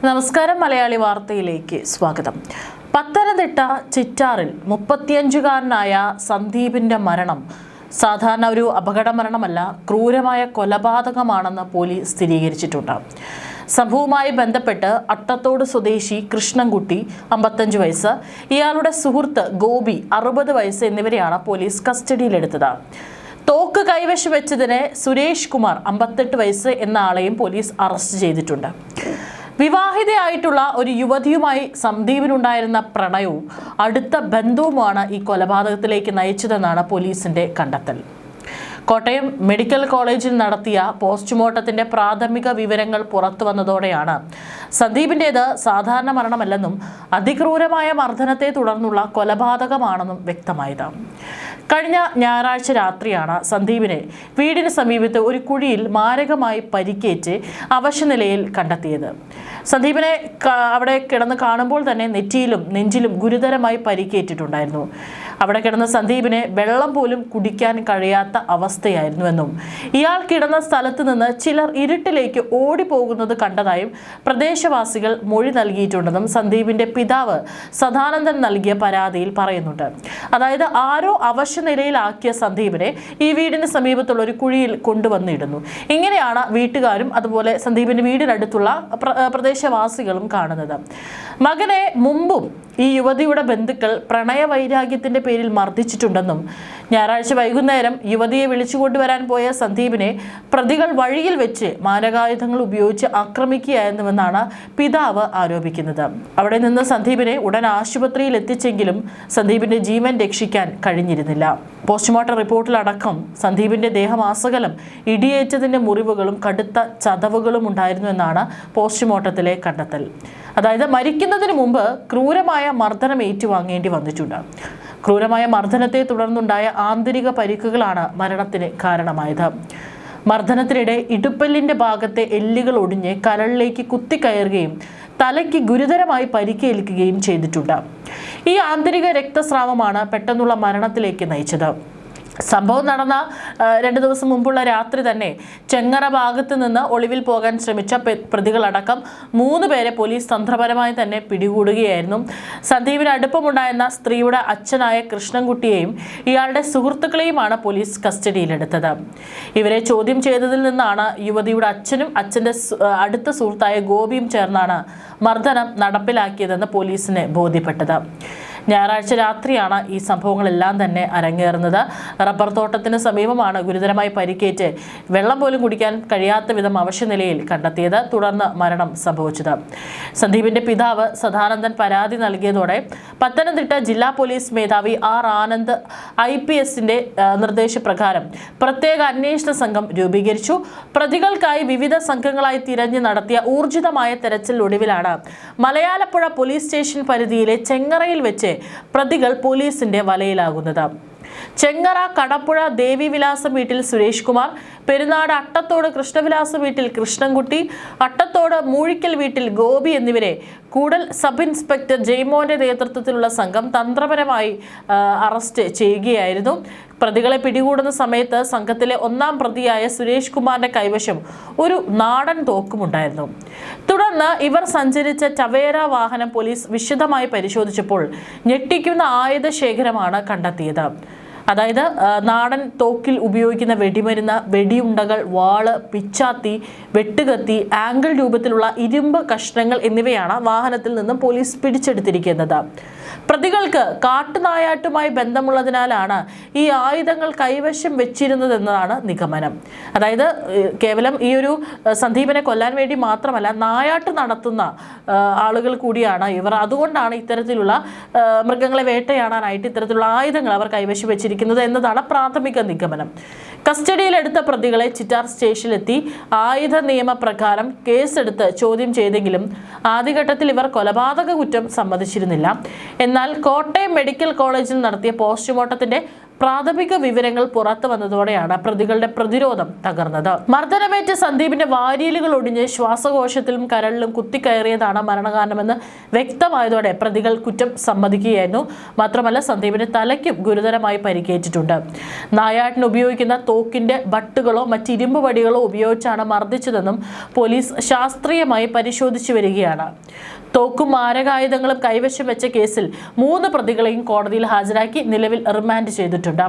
നമസ്കാരം. മലയാളി വാർത്തയിലേക്ക് സ്വാഗതം. പത്തനംതിട്ട ചിറ്റാറിൽ 35-കാരനായ സന്ദീപിന്റെ മരണം സാധാരണ ഒരു അപകട മരണമല്ല, ക്രൂരമായ കൊലപാതകമാണെന്ന് പോലീസ് സ്ഥിരീകരിച്ചിട്ടുണ്ട്. സംഭവവുമായി ബന്ധപ്പെട്ട് അട്ടത്തോട് സ്വദേശി കൃഷ്ണൻകുട്ടി 55 വയസ്സ്, ഇയാളുടെ സുഹൃത്ത് ഗോപി 60 വയസ്സ് എന്നിവരെയാണ് പോലീസ് കസ്റ്റഡിയിലെടുത്തത്. തോക്ക് കൈവശം വെച്ചതിന് സുരേഷ് കുമാർ 58 വയസ്സ് എന്ന ആളെയും പോലീസ് അറസ്റ്റ് ചെയ്തിട്ടുണ്ട്. വിവാഹിതയായിട്ടുള്ള ഒരു യുവതിയുമായി സന്ദീപിനുണ്ടായിരുന്ന പ്രണയവും അടുത്ത ബന്ധവുമാണ് ഈ കൊലപാതകത്തിലേക്ക് നയിച്ചതെന്നാണ് പോലീസിന്റെ കണ്ടെത്തൽ. കോട്ടയം മെഡിക്കൽ കോളേജിൽ നടത്തിയ പോസ്റ്റ്മോർട്ടത്തിന്റെ പ്രാഥമിക വിവരങ്ങൾ പുറത്തു വന്നതോടെയാണ് സന്ദീപിൻ്റേത് സാധാരണ മരണമല്ലെന്നും അതിക്രൂരമായ മർദ്ദനത്തെ തുടർന്നുള്ള കൊലപാതകമാണെന്നും വ്യക്തമായത്. കഴിഞ്ഞ ഞായറാഴ്ച രാത്രിയാണ് സന്ദീപിനെ വീടിന് സമീപത്ത് ഒരു കുഴിയിൽ മാരകമായി പരിക്കേറ്റ് അവശനിലയിൽ കണ്ടെത്തിയത്. സന്ദീപിനെ അവിടെ കിടന്ന് കാണുമ്പോൾ തന്നെ നെറ്റിയിലും നെഞ്ചിലും ഗുരുതരമായി പരിക്കേറ്റിട്ടുണ്ടായിരുന്നു. അവിടെ കിടന്ന സന്ദീപിനെ വെള്ളം പോലും കുടിക്കാൻ കഴിയാത്ത അവസ്ഥയായിരുന്നുവെന്നും ഇയാൾ കിടന്ന സ്ഥലത്ത് നിന്ന് ചിലർ ഇരുട്ടിലേക്ക് ഓടിപ്പോകുന്നത് കണ്ടതായും പ്രദേശവാസികൾ മൊഴി നൽകിയിട്ടുണ്ടെന്നും സന്ദീപിന്റെ പിതാവ് സദാനന്ദൻ നൽകിയ പരാതിയിൽ പറയുന്നുണ്ട്. അതായത് ആരോ അവശനിലയിലാക്കിയ സന്ദീപിനെ ഈ വീടിന് സമീപത്തുള്ള ഒരു കുഴിയിൽ കൊണ്ടുവന്നിടുന്നു. ഇങ്ങനെയാണ് വീട്ടുകാരും അതുപോലെ സന്ദീപിന്റെ വീടിനടുത്തുള്ള പ്രദേശവാസികളും കാണുന്നത്. മകനെ മുമ്പും ഈ യുവതിയുടെ ബന്ധുക്കൾ പ്രണയവൈരാഗ്യത്തിന്റെ പേരിൽ മർദ്ദിച്ചിട്ടുണ്ടെന്നും ഞായറാഴ്ച വൈകുന്നേരം യുവതിയെ വിളിച്ചുകൊണ്ടുവരാൻ പോയ സന്ദീപിനെ പ്രതികൾ വഴിയിൽ വെച്ച് മാരകായുധങ്ങൾ ഉപയോഗിച്ച് ആക്രമിക്കുകയായിരുന്നുവെന്നാണ് പിതാവ് ആരോപിക്കുന്നത്. അവിടെ നിന്ന് സന്ദീപിനെ ഉടൻ ആശുപത്രിയിൽ എത്തിച്ചെങ്കിലും സന്ദീപിന്റെ ജീവൻ രക്ഷിക്കാൻ കഴിഞ്ഞിരുന്നില്ല. പോസ്റ്റ്മോർട്ടം റിപ്പോർട്ടിലടക്കം സന്ദീപിന്റെ ദേഹമാസകലം ഇടിയേറ്റതിന്റെ മുറിവുകളും കടുത്ത ചതവുകളും ഉണ്ടായിരുന്നു എന്നാണ് പോസ്റ്റ്മോർട്ടത്തിലെ കണ്ടെത്തൽ. അതായത് മരിക്കുന്നതിന് മുമ്പ് ക്രൂരമായ മർദ്ദനം ഏറ്റുവാങ്ങേണ്ടി വന്നിട്ടുണ്ട്. ക്രൂരമായ മർദ്ദനത്തെ തുടർന്നുണ്ടായ ആന്തരിക പരിക്കുകളാണ് മരണത്തിന് കാരണമായത്. മർദ്ദനത്തിനിടെ ഇടുപ്പല്ലിന്റെ ഭാഗത്തെ എല്ലുകൾ ഒടിഞ്ഞ് കരളിലേക്ക് കുത്തിക്കയറുകയും തലയ്ക്ക് ഗുരുതരമായി പരിക്കേൽക്കുകയും ചെയ്തിട്ടുണ്ട്. ഈ ആന്തരിക രക്തസ്രാവമാണ് പെട്ടെന്നുള്ള മരണത്തിലേക്ക് നയിച്ചത്. സംഭവം നടന്ന 2 ദിവസം മുമ്പുള്ള രാത്രി തന്നെ ചെങ്ങറ ഭാഗത്ത് നിന്ന് ഒളിവിൽ പോകാൻ ശ്രമിച്ച പ്രതികളടക്കം 3 പേരെ പോലീസ് തന്ത്രപരമായി തന്നെ പിടികൂടുകയായിരുന്നു. സന്ദീപിന് അടുപ്പമുണ്ടായിരുന്ന സ്ത്രീയുടെ അച്ഛനായ കൃഷ്ണൻകുട്ടിയെയും ഇയാളുടെ സുഹൃത്തുക്കളെയുമാണ് പോലീസ് കസ്റ്റഡിയിലെടുത്തത്. ഇവരെ ചോദ്യം ചെയ്തതിൽ നിന്നാണ് യുവതിയുടെ അച്ഛനും അച്ഛൻ്റെ അടുത്ത സുഹൃത്തായ ഗോപിയും ചേർന്നാണ് മർദ്ദനം നടപ്പിലാക്കിയതെന്ന് പോലീസിന് ബോധ്യപ്പെട്ടത്. ഞായറാഴ്ച രാത്രിയാണ് ഈ സംഭവങ്ങളെല്ലാം തന്നെ അരങ്ങേറുന്നത്. റബ്ബർ തോട്ടത്തിന് സമീപമാണ് ഗുരുതരമായി പരിക്കേറ്റ് വെള്ളം പോലും കുടിക്കാൻ കഴിയാത്ത വിധം അവശനിലയിൽ കണ്ടെത്തിയത്. തുടർന്ന് മരണം സംഭവിച്ചത്. സന്ദീപിന്റെ പിതാവ് സദാനന്ദൻ നൽകിയതോടെ പത്തനംതിട്ട ജില്ലാ പോലീസ് മേധാവി ആർ ആനന്ദ് IPSന്റെ നിർദ്ദേശപ്രകാരം പ്രത്യേക അന്വേഷണ സംഘം രൂപീകരിച്ചു. പ്രതികൾക്കായി വിവിധ സംഘങ്ങളായി തിരഞ്ഞു നടത്തിയ ഊർജിതമായ തെരച്ചിലൊടുവിലാണ് മലയാലപ്പുഴ പോലീസ് സ്റ്റേഷൻ പരിധിയിലെ ചെങ്ങറയിൽ വെച്ച് പ്രതികൾ പോലീസിന്റെ വലയിലാകുന്നത്. ചെങ്ങറ കടപ്പുഴ ദേവിവിലാസം വീട്ടിൽ സുരേഷ് കുമാർ, പെരുന്നാട് അട്ടത്തോട് കൃഷ്ണവിലാസം വീട്ടിൽ കൃഷ്ണൻകുട്ടി, അട്ടത്തോട് മൂഴിക്കൽ വീട്ടിൽ ഗോപി എന്നിവരെ കൂടൽ സബ് ഇൻസ്പെക്ടർ ജയ്മോന്റെ നേതൃത്വത്തിലുള്ള സംഘം തന്ത്രപരമായി അറസ്റ്റ് ചെയ്യുകയായിരുന്നു. പ്രതികളെ പിടികൂടുന്ന സമയത്ത് സംഘത്തിലെ 1ാം പ്രതിയായ സുരേഷ് കുമാറിന്റെ കൈവശം ഒരു നാടൻ തോക്കുമുണ്ടായിരുന്നു. തുടർന്ന് ഇവർ സഞ്ചരിച്ച ടവേര വാഹനം പോലീസ് വിശദമായി പരിശോധിച്ചപ്പോൾ ഞെട്ടിക്കുന്ന ആയുധ ശേഖരമാണ് കണ്ടെത്തിയത്. അതായത് നാടൻ തോക്കിൽ ഉപയോഗിക്കുന്ന വെടിമരുന്ന്, വെടിയുണ്ടകൾ, വാള്, പിച്ചാത്തി, വെട്ടുകത്തി, ആംഗിൾ രൂപത്തിലുള്ള ഇരുമ്പ് കഷ്ണങ്ങൾ എന്നിവയാണ് വാഹനത്തിൽ നിന്നും പോലീസ് പിടിച്ചെടുത്തിരിക്കുന്നത്. പ്രതികൾക്ക് കാട്ടുനായാട്ടുമായി ബന്ധമുള്ളതിനാലാണ് ഈ ആയുധങ്ങൾ കൈവശം വെച്ചിരുന്നതെന്നതാണ് നിഗമനം. അതായത് കേവലം ഈ ഒരു സന്ദീപിനെ കൊല്ലാൻ വേണ്ടി മാത്രമല്ല, നായാട്ട് നടത്തുന്ന ആളുകൾ കൂടിയാണ് ഇവർ. അതുകൊണ്ടാണ് ഇത്തരത്തിലുള്ള മൃഗങ്ങളെ വേട്ടയാടാനായിട്ട് ഇത്തരത്തിലുള്ള ആയുധങ്ങൾ അവർ കൈവശം വെച്ചിരിക്കുന്നത് എന്നതാണ് പ്രാഥമിക നിഗമനം. കസ്റ്റഡിയിലെടുത്ത പ്രതികളെ ചിറ്റാർ സ്റ്റേഷനിലെത്തി ആയുധ നിയമപ്രകാരം കേസെടുത്ത് ചോദ്യം ചെയ്തെങ്കിലും ആദ്യഘട്ടത്തിൽ ഇവർ കൊലപാതക കുറ്റം സമ്മതിച്ചിരുന്നില്ല. എന്നാൽ കോട്ടയം മെഡിക്കൽ കോളേജിൽ നടത്തിയ പോസ്റ്റ്മോർട്ടത്തിന്റെ പ്രാഥമിക വിവരങ്ങൾ പുറത്തു വന്നതോടെയാണ് പ്രതികളുടെ പ്രതിരോധം തകർന്നത്. മർദ്ദനമേറ്റ് സന്ദീപിന്റെ വാരിയലുകൾ ഒടിഞ്ഞ് ശ്വാസകോശത്തിലും കരളിലും കുത്തിക്കയറിയതാണ് മരണകാരണമെന്ന് വ്യക്തമായതോടെ പ്രതികൾ കുറ്റം സമ്മതിക്കുകയായിരുന്നു. മാത്രമല്ല സന്ദീപിന്റെ തലയ്ക്കും ഗുരുതരമായി പരിക്കേറ്റിട്ടുണ്ട്. നായാട്ടിന് ഉപയോഗിക്കുന്ന തോക്കിന്റെ ബട്ടുകളോ മറ്റ് ഇരുമ്പ് വടികളോ ഉപയോഗിച്ചാണ് മർദ്ദിച്ചതെന്നും പോലീസ് ശാസ്ത്രീയമായി പരിശോധിച്ചു വരികയാണ്. തോക്കും മാരകായുധങ്ങളും കൈവശം വെച്ച കേസിൽ 3 പ്രതികളെയും കോടതിയിൽ ഹാജരാക്കി നിലവിൽ റിമാൻഡ് ചെയ്തിട്ടുണ്ട്.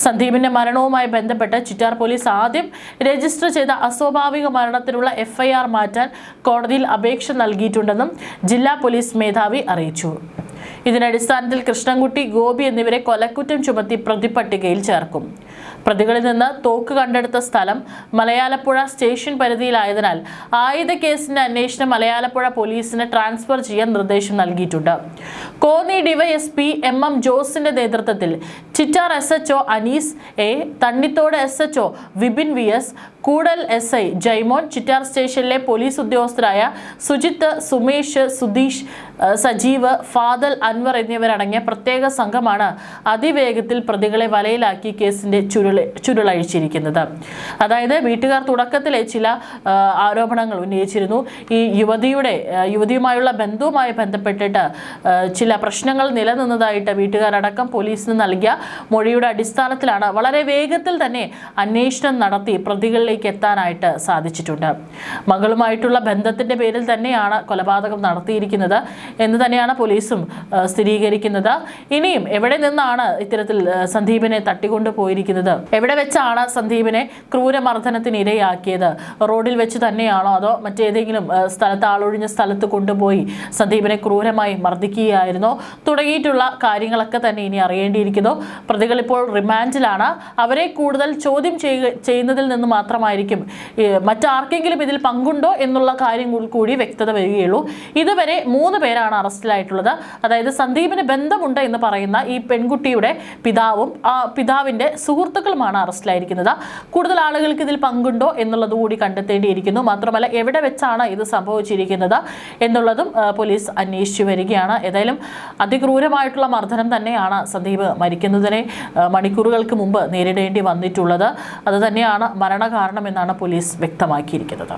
സന്ദീപിന്റെ മരണവുമായി ബന്ധപ്പെട്ട് ചിറ്റാർ പോലീസ് ആദ്യം രജിസ്റ്റർ ചെയ്ത അസ്വാഭാവിക മരണത്തിനുള്ള FIR മാറ്റാൻ കോടതിയിൽ അപേക്ഷ നൽകിയിട്ടുണ്ടെന്നും ജില്ലാ പോലീസ് മേധാവി അറിയിച്ചു. ഇതിനടിസ്ഥാനത്തിൽ കൃഷ്ണൻകുട്ടി, ഗോപി എന്നിവരെ കൊലക്കുറ്റം ചുമത്തി പ്രതിപട്ടികയിൽ ചേർക്കും. പ്രതികളിൽ നിന്ന് തോക്ക് കണ്ടെടുത്ത സ്ഥലം മലയാലപ്പുഴ സ്റ്റേഷൻ പരിധിയിലായതിനാൽ ആയുധ കേസിന്റെ അന്വേഷണം മലയാലപ്പുഴ പോലീസിന് ട്രാൻസ്ഫർ ചെയ്യാൻ നിർദ്ദേശം നൽകിയിട്ടുണ്ട്. കോന്നി DYSP MM ജോസിന്റെ നേതൃത്വത്തിൽ Chittar SHO Anees A, Thannithode SHO Vipin VS, Koodal SI Jaimon, Chittar സ്റ്റേഷനിലെ പോലീസ് ഉദ്യോഗസ്ഥരായ സുജിത്ത്, സുമേഷ്, സുധീഷ്, സജീവ്, ഫാദൽ, അൻവർ എന്നിവരടങ്ങിയ പ്രത്യേക സംഘമാണ് അതിവേഗത്തിൽ പ്രതികളെ വലയിലാക്കി കേസിന്റെ ചുരുളഴിച്ചിരിക്കുന്നത്. അതായത് വീട്ടുകാർ തുടക്കത്തിലെ ചില ആരോപണങ്ങൾ ഉന്നയിച്ചിരുന്നു. ഈ യുവതിയുമായുള്ള ബന്ധവുമായി ബന്ധപ്പെട്ടിട്ട് ചില പ്രശ്നങ്ങൾ നിലനിന്നതായിട്ട് വീട്ടുകാരടക്കം പോലീസിന് നൽകിയ മൊഴിയുടെ അടിസ്ഥാനത്തിലാണ് വളരെ വേഗത്തിൽ തന്നെ അന്വേഷണം നടത്തി പ്രതികളിലേക്ക് എത്താനായിട്ട് സാധിച്ചിട്ടുണ്ട്. മകളുമായിട്ടുള്ള ബന്ധത്തിന്റെ പേരിൽ തന്നെയാണ് കൊലപാതകം നടത്തിയിരിക്കുന്നത് എന്ന് തന്നെയാണ് പോലീസും സ്ഥിരീകരിക്കുന്നത്. ഇനിയും എവിടെ നിന്നാണ് ഇത്തരത്തിൽ സന്ദീപിനെ തട്ടിക്കൊണ്ടു പോയിരിക്കുന്നത്, എവിടെ വെച്ചാണ് സന്ദീപിനെ ക്രൂരമർദ്ദനത്തിന് ഇരയാക്കിയത്, റോഡിൽ വെച്ച് തന്നെയാണോ അതോ മറ്റേതെങ്കിലും സ്ഥലത്ത് ആളൊഴിഞ്ഞ സ്ഥലത്ത് കൊണ്ടുപോയി സന്ദീപിനെ ക്രൂരമായി മർദ്ദിക്കുകയായിരുന്നോ തുടങ്ങിയിട്ടുള്ള കാര്യങ്ങളൊക്കെ തന്നെ ഇനി അറിയേണ്ടിയിരിക്കുന്നു. പ്രതികൾ ഇപ്പോൾ റിമാൻഡിലാണ്. അവരെ കൂടുതൽ ചോദ്യം ചെയ്യുന്നതിൽ നിന്ന് മാത്രമായിരിക്കും മറ്റാർക്കെങ്കിലും ഇതിൽ പങ്കുണ്ടോ എന്നുള്ള കാര്യം കൂടി വ്യക്തത വരികയുള്ളൂ. ഇതുവരെ 3 പേരാണ് അറസ്റ്റിലായിട്ടുള്ളത്. അതായത് സന്ദീപിന് ബന്ധമുണ്ട് എന്ന് പറയുന്ന ഈ പെൺകുട്ടിയുടെ പിതാവും ആ പിതാവിന്റെ സുഹൃത്തുക്കളുമാണ് അറസ്റ്റിലായിരിക്കുന്നത്. കൂടുതൽ ആളുകൾക്ക് ഇതിൽ പങ്കുണ്ടോ എന്നുള്ളത് കൂടി കണ്ടെത്തേണ്ടിയിരിക്കുന്നു. മാത്രമല്ല എവിടെ വെച്ചാണ് ഇത് സംഭവിച്ചിരിക്കുന്നത് എന്നുള്ളതും പോലീസ് അന്വേഷിച്ചു വരികയാണ്. ഏതായാലും അതിക്രൂരമായിട്ടുള്ള മർദ്ദനം തന്നെയാണ് സന്ദീപ് മരിക്കുന്നതിനെ മണിക്കൂറുകൾക്ക് മുമ്പ് നേരിടേണ്ടി വന്നിട്ടുള്ളത്. അത് തന്നെയാണ് മരണകാരണമെന്നാണ് പോലീസ് വ്യക്തമാക്കിയിരിക്കുന്നത്.